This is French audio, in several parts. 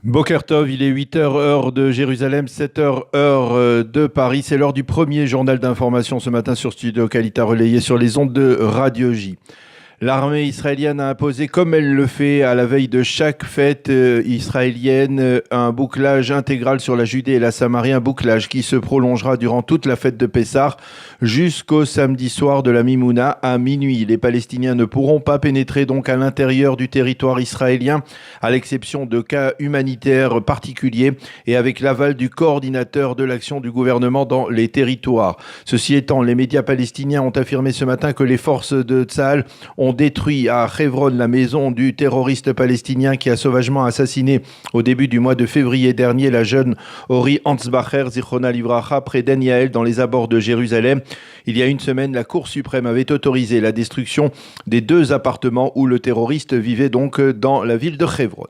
Boker Tov, il est 8 heures heure de Jérusalem, 7 heures heure de Paris. C'est l'heure du premier journal d'information ce matin sur Studio Kalita relayé sur les ondes de Radio J. L'armée israélienne a imposé, comme elle le fait à la veille de chaque fête israélienne, un bouclage intégral sur la Judée et la Samarie, un bouclage qui se prolongera durant toute la fête de Pessah jusqu'au samedi soir de la Mimouna à minuit. Les Palestiniens ne pourront pas pénétrer donc à l'intérieur du territoire israélien, à l'exception de cas humanitaires particuliers et avec l'aval du coordinateur de l'action du gouvernement dans les territoires. Ceci étant, les médias palestiniens ont affirmé ce matin que les forces de Tsahal ont détruit à Hebron la maison du terroriste palestinien qui a sauvagement assassiné au début du mois de février dernier la jeune Ori Ansbacher Zichrona Livracha près d'En Yael dans les abords de Jérusalem. Il y a une semaine, la Cour suprême avait autorisé la destruction des 2 appartements où le terroriste vivait donc dans la ville de Hebron.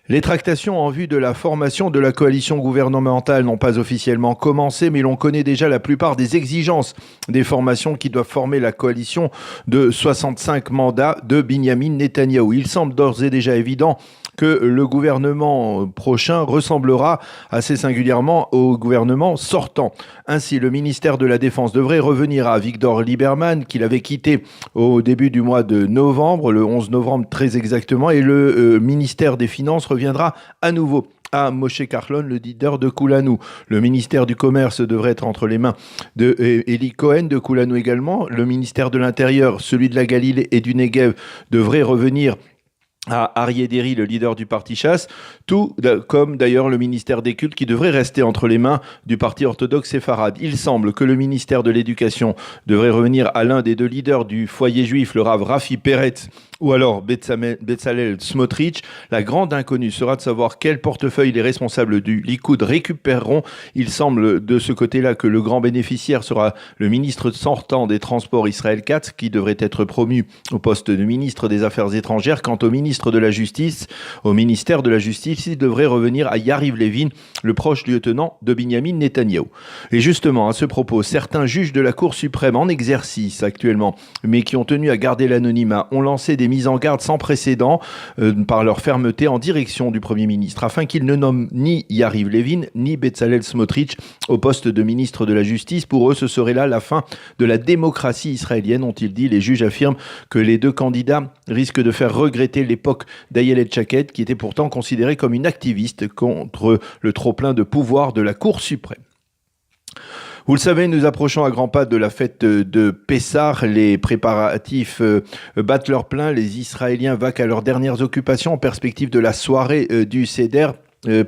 Les tractations en vue de la formation de la coalition gouvernementale n'ont pas officiellement commencé, mais l'on connaît déjà la plupart des exigences des formations qui doivent former la coalition de 65 mandats de Binyamin Netanyahou. Il semble d'ores et déjà évident que le gouvernement prochain ressemblera assez singulièrement au gouvernement sortant. Ainsi, le ministère de la Défense devrait revenir à Avigdor Lieberman, qu'il avait quitté au début du mois de novembre, le 11 novembre très exactement, et le ministère des Finances reviendra à nouveau à Moshe Kahlon, le leader de Kulanu. Le ministère du Commerce devrait être entre les mains de Eli Cohen de Kulanu également. Le ministère de l'Intérieur, celui de la Galilée et du Negev, devrait revenir à Aryeh Deri, le leader du parti Chasse, tout comme d'ailleurs le ministère des cultes qui devrait rester entre les mains du parti orthodoxe séfarade. Il semble que le ministère de l'Éducation devrait revenir à l'un des 2 leaders du foyer juif, le Rav Rafi Peretz, ou alors Betzalel Smotrich. La grande inconnue sera de savoir quel portefeuille les responsables du Likoud récupéreront. Il semble de ce côté-là que le grand bénéficiaire sera le ministre sortant des Transports Israël Katz, qui devrait être promu au poste de ministre des Affaires étrangères. Quant au ministre de la Justice, au ministère de la Justice, il devrait revenir à Yariv Levin, le proche lieutenant de Binyamin Netanyahou. Et justement, à ce propos, certains juges de la Cour suprême en exercice actuellement, mais qui ont tenu à garder l'anonymat, ont lancé des mises en garde sans précédent par leur fermeté en direction du Premier ministre, afin qu'il ne nomme ni Yariv Levin, ni Betzalel Smotrich au poste de ministre de la Justice. Pour eux, ce serait là la fin de la démocratie israélienne, ont-ils dit. Les juges affirment que les 2 candidats risquent de faire regretter l'époque d'Ayelet Shaked, qui était pourtant considérée comme une activiste contre le trop-plein de pouvoir de la Cour suprême. Vous le savez, nous approchons à grands pas de la fête de Pessah. Les préparatifs battent leur plein. Les Israéliens vaquent à leurs dernières occupations en perspective de la soirée du Seder.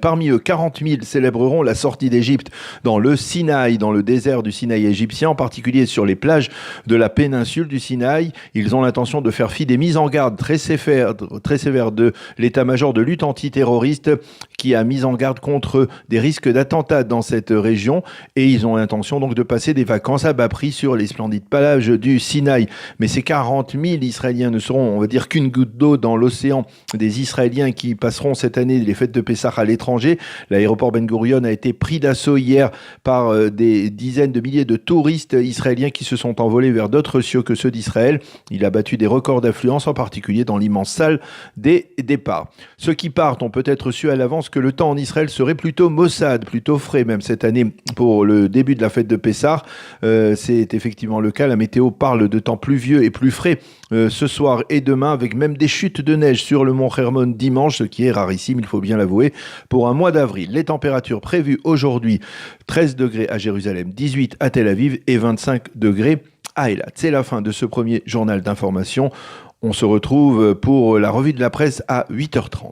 Parmi eux, 40 000 célébreront la sortie d'Égypte dans le Sinaï, dans le désert du Sinaï égyptien, en particulier sur les plages de la péninsule du Sinaï. Ils ont l'intention de faire fi des mises en garde très sévères de l'état-major de lutte antiterroriste qui a mis en garde contre des risques d'attentats dans cette région. Et ils ont l'intention donc de passer des vacances à bas prix sur les splendides plages du Sinaï. Mais ces 40 000 Israéliens ne seront, on va dire, qu'une goutte d'eau dans l'océan des Israéliens qui passeront cette année les fêtes de Pessah à l'étranger. L'aéroport Ben Gurion a été pris d'assaut hier par des dizaines de milliers de touristes israéliens qui se sont envolés vers d'autres cieux que ceux d'Israël. Il a battu des records d'affluence, en particulier dans l'immense salle des départs. Ceux qui partent ont peut-être su à l'avance que le temps en Israël serait plutôt maussade, plutôt frais même cette année pour le début de la fête de Pessah. C'est effectivement le cas. La météo parle de temps pluvieux et plus frais ce soir et demain, avec même des chutes de neige sur le mont Hermon dimanche, ce qui est rarissime, il faut bien l'avouer, pour un mois d'avril. Les températures prévues aujourd'hui, 13 degrés à Jérusalem, 18 à Tel Aviv et 25 degrés à Eilat. C'est la fin de ce premier journal d'information. On se retrouve pour la revue de la presse à 8h30.